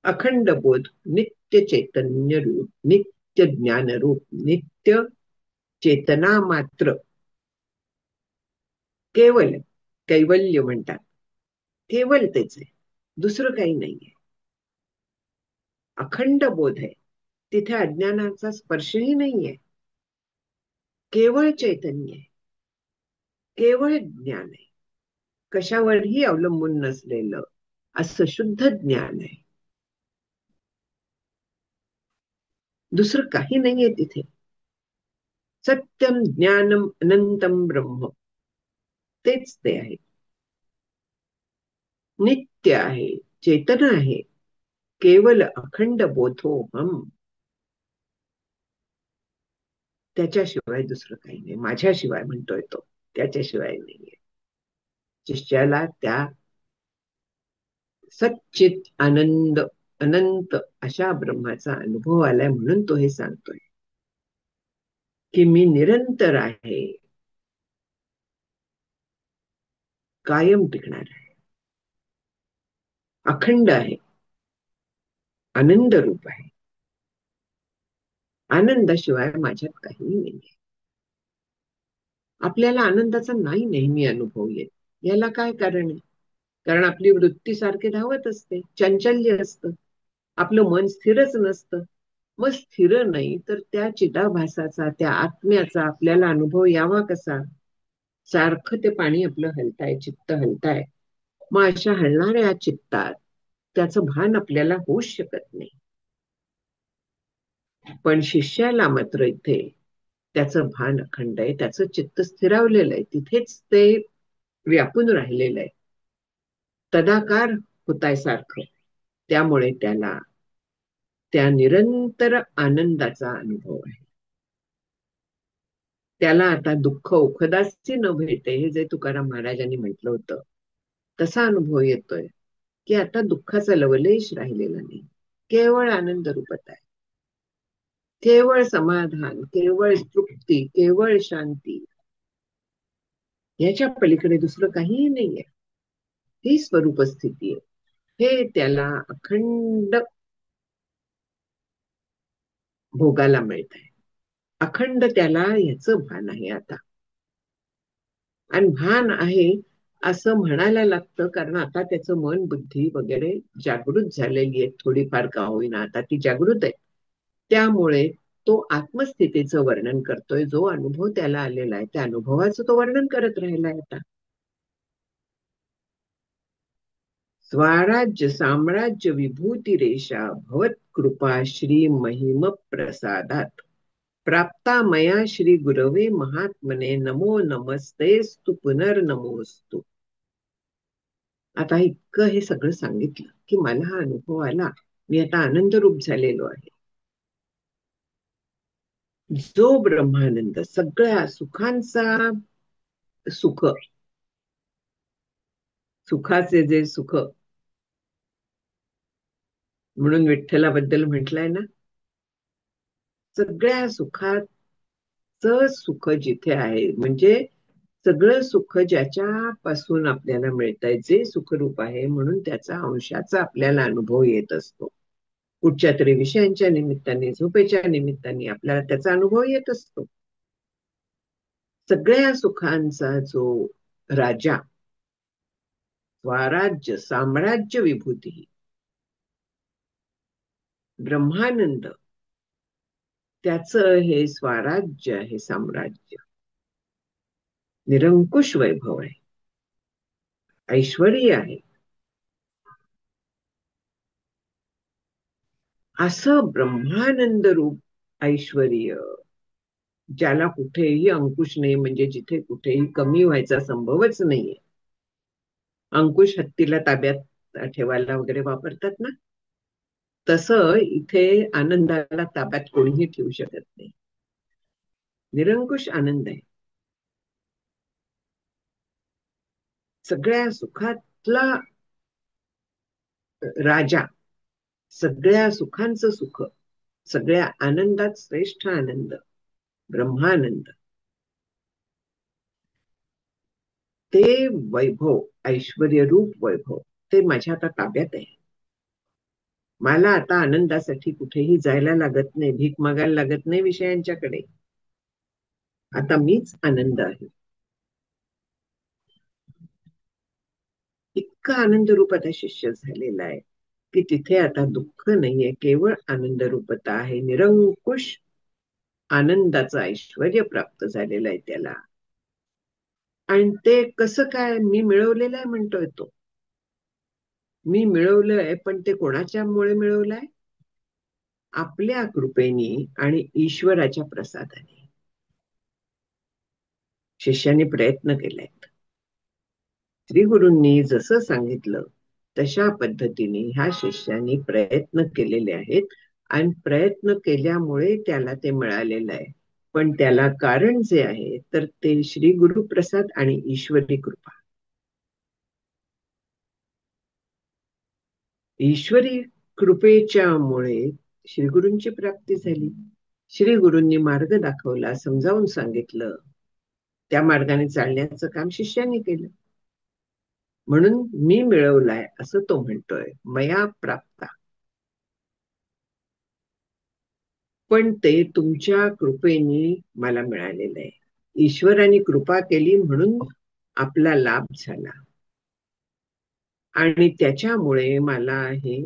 अखंड बोध नित्य चैतन्य रूप, नित्य ज्ञान रूप, नित्य चेतना मात्र. केवल, कैवल्य म्हणतात. केवल तेच आहे, दुसरं काही नाहीये. अखंड बोध आहे, तिथे अज्ञानाचा स्पर्शही नाहीये. केवळ चैतन्य आहे, केवळ ज्ञान आहे, कशावरही अवलंबून नसलेलं असं शुद्ध ज्ञान आहे. दुसरं काही नाहीये तिथे. सत्यम ज्ञानम अनंतम ब्रह्म, तेच ते आहे. नित्य आहे, चेतन आहे, केवल अखंड बोधो हम. त्याच्याशिवाय दुसरं काही नाही. माझ्याशिवाय म्हणतोय तो, त्याच्याशिवाय नाहीये. शिष्याला त्या सच्चित आनंद अनंत अशा ब्रह्माचा अनुभव आलाय, म्हणून तो हे सांगतोय की मी निरंतर आहे, कायम टिकणार आहे, अखंड आहे, आनंद रूप आहे. आनंदाशिवाय माझ्यात काहीही नाहीये. आपल्याला आनंदाचा नाही नेहमी अनुभव येत. याला काय कारण आहे? कारण आपली वृत्ती सारखी धावत असते, चंचल्य असतं, आपलं मन स्थिरच नसतं. मग स्थिर नाही तर त्या चिदाभासाचा, त्या आत्म्याचा आपल्याला अनुभव यावा कसा? सारखं ते पाणी आपलं हलताय, चित्त हलताय. मग अशा हलणाऱ्या चित्तात त्याचं भान आपल्याला होऊच शकत नाही. पण शिष्याला मात्र इथे त्याचं भान अखंड आहे, त्याचं चित्त स्थिरावलेलं आहे, तिथेच ते व्यापून राहिलेलं आहे, तदाकार होताय सारखं. त्यामुळे त्याला त्या निरंतर आनंदाचा अनुभव आहे. त्याला आता दुःख उखदाची न भेटे, हे जे तुकाराम महाराजांनी म्हटलं होतं, तसा अनुभव येतोय की आता दुःखाचा लवलेश राहिलेला नाही, केवळ आनंद रूपत आहे, केवळ समाधान, केवळ तृप्ती, केवळ शांती. याच्या पलीकडे दुसरं काहीही नाहीये. ही स्वरूप स्थिती आहे. हे त्याला अखंड भोगाला मिळत आहे. अखंड त्याला याचं भान आहे आता. आणि भान आहे असं म्हणायला लागतं, कारण आता त्याचं मन बुद्धी वगैरे जागृत झालेली आहे, थोडीफार का होईना आता ती जागृत आहे. त्यामुळे तो आत्मस्थितीचं वर्णन करतोय. जो अनुभव त्याला आलेला आहे त्या अनुभवाचं तो वर्णन करत राहिलाय आता. स्वराज्य साम्राज्य विभूती रेषा भवत कृपा श्री महिम प्रसादात प्राप्ता मया श्री गुरवे महात्मने नमो नमस्तेस्तु पुनर्नमोस्तु. आता इतकं हे सगळं सांगितलं की मला हा अनुभव आला, मी आता आनंद रूप झालेलो आहे. जो ब्रह्मानंद सगळ्या सुखांचा सुख, सुखाचे जे सुख म्हणून विठ्ठलाबद्दल म्हटलंय ना, सगळ्या सुखाचं सुख जिथे आहे, म्हणजे सगळं सुख ज्याच्यापासून आपल्याला मिळतंय, जे सुखरूप आहे, म्हणून त्याचा अंशाचा आपल्याला अनुभव येत असतो. कुठच्या तरी विषयांच्या निमित्ताने, झोपेच्या निमित्ताने आपल्याला त्याचा अनुभव येत असतो. सगळ्या सुखांचा जो राजा, स्वराज्य साम्राज्य विभूती, ब्रह्मानंद, त्याचं हे स्वराज्य आहे, साम्राज्य, निरंकुश वैभव आहे, ऐश्वर्य आहे. असं ब्रह्मानंद रूप ऐश्वर्य, ज्याला कुठेही अंकुश नाही, म्हणजे जिथे कुठेही कमी व्हायचा संभवच नाहीये. अंकुश हत्तीला ताब्यात ठेवायला वगैरे वापरतात ना, तसं इथे आनंदाला ताब्यात कोणीही ठेवू शकत नाही. निरंकुश आनंद आहे, सगळ्या सुखातला राजा, सगळ्या सुखांचं सुख, सगळ्या आनंदात श्रेष्ठ आनंद, ब्रह्मानंद, ते वैभव, ऐश्वर्यरूप वैभव, ते माझ्या आता ताब्यात आहे. मला आता आनंदासाठी कुठेही जायला लागत नाही, भीक मागायला लागत नाही विषयांच्याकडे. आता मीच आनंद आहे. इतका आनंद रूप आता शिष्य झालेला आहे की तिथे आता दुःख नाहीये, केवळ आनंद रूपता आहे. निरंकुश आनंदाचं ऐश्वर्य प्राप्त झालेलं आहे त्याला. आणि ते कसं काय मी मिळवलेलं आहे म्हणतोय तो. मी मिळवलंय, पण ते कोणाच्यामुळे मिळवलंय? आपल्या कृपेने आणि ईश्वराच्या प्रसादाने. शिष्याने प्रयत्न केलाय. श्रीगुरूंनी जसं सांगितलं तशा पद्धतीने ह्या शिष्याने प्रयत्न केलेले आहेत आणि प्रयत्न केल्यामुळे त्याला ते मिळालेलं आहे. पण त्याला कारण जे आहे तर ते श्री गुरुप्रसाद आणि ईश्वरी कृपा. ईश्वरी कृपेच्यामुळे श्री गुरूंची प्राप्ती झाली. श्री गुरूंनी मार्ग दाखवला, समजावून सांगितलं, त्या मार्गाने चालण्याचं काम शिष्याने केलं. म्हणून मी मिळवलाय असं तो म्हणतोय, मया प्राप्ता. पण ते तुमच्या कृपेने मला मिळालेलं आहे. ईश्वराने कृपा केली म्हणून आपला लाभ झाला आणि त्याच्यामुळे मला हे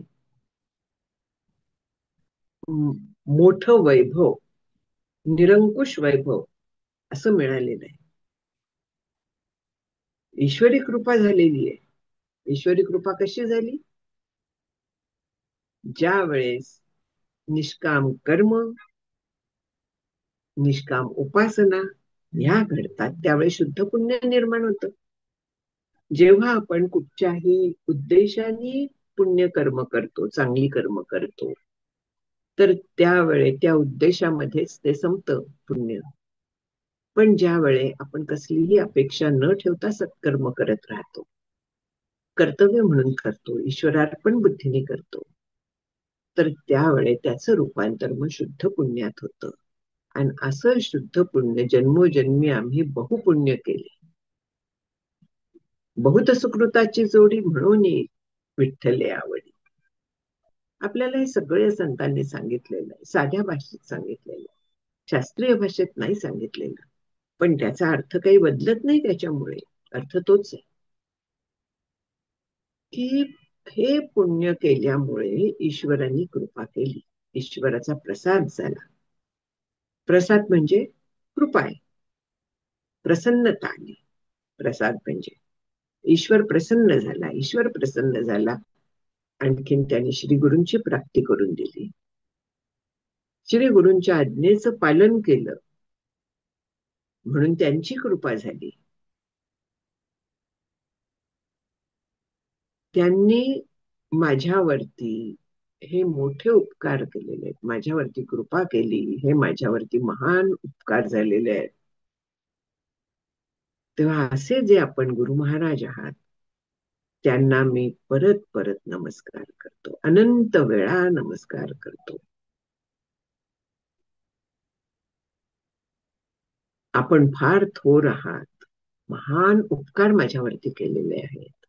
मोठं वैभव, निरंकुश वैभव असं मिळालेलं आहे. ईश्वरी कृपा झालेली आहे. ईश्वरी कृपा कशी झाली? ज्या वेळेस निष्काम कर्म, निष्काम उपासना ह्या घडतात त्यावेळेस शुद्ध पुण्य निर्माण होतं. जेव्हा आपण कुठच्याही उद्देशाने पुण्य कर्म करतो, चांगली कर्म करतो, तर त्यावेळे त्या उद्देशामध्येच ते संपतं पुण्य. पण ज्यावेळे आपण कसलीही अपेक्षा न ठेवता सत्कर्म करत राहतो, कर्तव्य म्हणून करतो, ईश्वरार्पण बुद्धीने करतो, तर त्यावेळे त्याचं रूपांतर मग शुद्ध पुण्यात होतं. आणि असं शुद्ध पुण्य जन्मोजन्मी आम्ही बहुपुण्य केले. बहुत सुकृताची जोडी म्हणून विठ्ठले आवडी. आपल्याला हे सगळे संतांनी सांगितलेलं आहे, साध्या भाषेत सांगितलेलं आहे, शास्त्रीय भाषेत नाही सांगितलेलं. पण त्याचा अर्थ काही बदलत नाही त्याच्यामुळे. अर्थ तोच आहे की हे पुण्य केल्यामुळे ईश्वराने कृपा केली, ईश्वराचा प्रसाद झाला. प्रसाद म्हणजे कृपा आहे, प्रसन्नता आली. प्रसाद म्हणजे ईश्वर प्रसन्न झाला, ईश्वर प्रसन्न झाला. आणखीन त्याने श्री गुरूंची प्राप्ती करून दिली. श्री गुरूंच्या आज्ञेचं पालन केलं म्हणून त्यांची कृपा झाली. त्यांनी माझ्यावरती हे मोठे उपकार केलेले आहेत, माझ्यावरती कृपा केली, हे माझ्यावरती महान उपकार झालेले आहेत. तेव्हा असे जे आपण गुरु महाराज आहात त्यांना मी परत परत नमस्कार करतो, अनंत वेळा नमस्कार करतो. आपण फार थोर आहात, महान उपकार माझ्यावरती केलेले आहेत.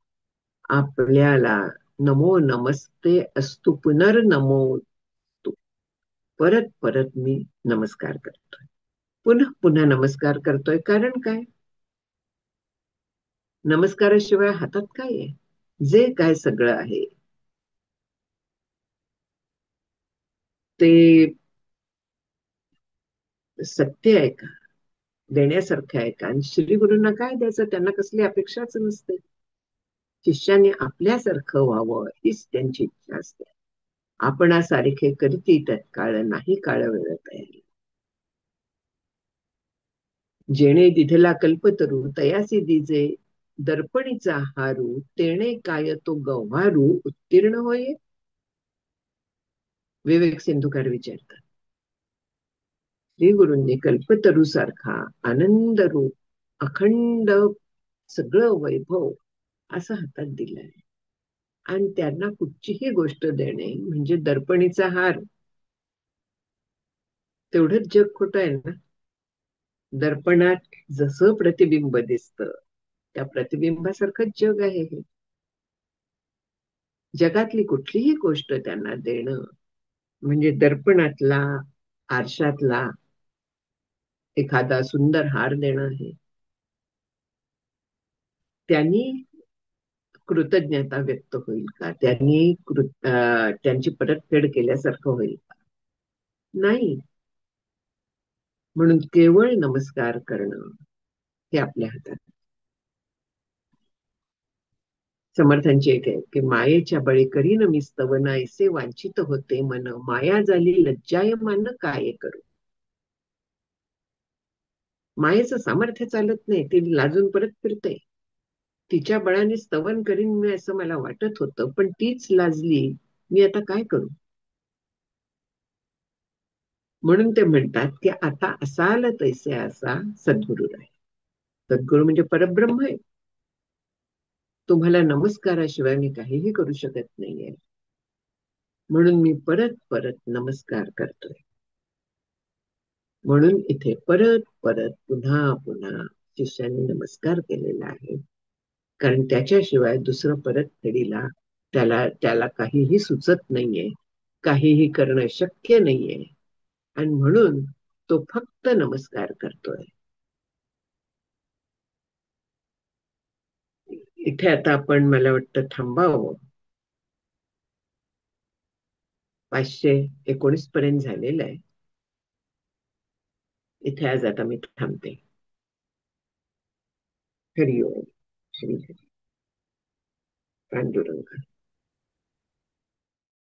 आपल्याला नमो नमस्ते अस्तु पुनर्नमो तू. परत परत मी नमस्कार करतोय, पुन्हा पुन्हा नमस्कार करतोय. कारण काय? नमस्काराशिवाय हातात काय आहे? जे काय सगळं आहे ते सत्य आहे का, देण्यासारखं आहे का? आणि श्री गुरूंना काय द्यायचं? त्यांना कसली अपेक्षाच नसते. शिष्याने आपल्यासारखं व्हावं हीच त्यांची इच्छा असते. आपणासारखे करती तत्काळ नाही काळ वेळ तयारी. जेणे दिधला कल्पतरू तयासी दिजे दर्पणीचा हारू, तेणे काय तो गव्हारू उत्तीर्ण होये. विवेक सिंधुकार विचारतात. श्री गुरूंनी कल्पतरू सारखा आनंद रूप अखंड सगळं वैभव असं हातात दिलंय. आणि त्यांना कुठचीही गोष्ट देणे म्हणजे दर्पणीचा हार. तेवढंच जग खोटं आहे ना. दर्पणात जसं प्रतिबिंब दिसतं त्या प्रतिबिंबासारखंच जग आहे हे. जगातली कुठलीही गोष्ट त्यांना देणं म्हणजे दर्पणातला, आरशातला एखादा सुंदर हार देणं आहे. त्यांनी कृतज्ञता व्यक्त होईल का? त्यांची परतफेड केल्यासारखं होईल का? नाही. म्हणून केवळ नमस्कार करणं हे आपल्या हातात. समर्थांची एक आहे की मायेच्या बळी करीन मी स्तवन ऐसे वांछित होते मन माया झाली लज्जायमान काय करू. मायेचं सामर्थ्य चालत नाही, ती लाजून परत फिरते. तिच्या बळाने स्तवन करीन मी असं मला वाटत होतं, पण तीच लाजली, मी आता काय करू. म्हणून ते म्हणतात की आता असाल तैसे असा सद्गुरू आहे. सद्गुरू म्हणजे परब्रह्म आहे. तुम्हाला नमस्काराशिवाय मी काहीही करू शकत नाहीये. म्हणून मी परत परत नमस्कार करतोय. म्हणून इथे परत परत पुन्हा पुन्हा शिष्याने नमस्कार केलेला आहे. कारण त्याच्याशिवाय दुसरं परत फेडीला त्याला त्याला काहीही सुचत नाहीये, काहीही करणं शक्य नाहीये. आणि म्हणून तो फक्त नमस्कार करतोय. इथे आता आपण मला वाटतं थांबावं. 519 पर्यंत झालेलं आहे. इथे आज आता मी थांबते. हरि ओम. श्री हरी. पांडुरंग.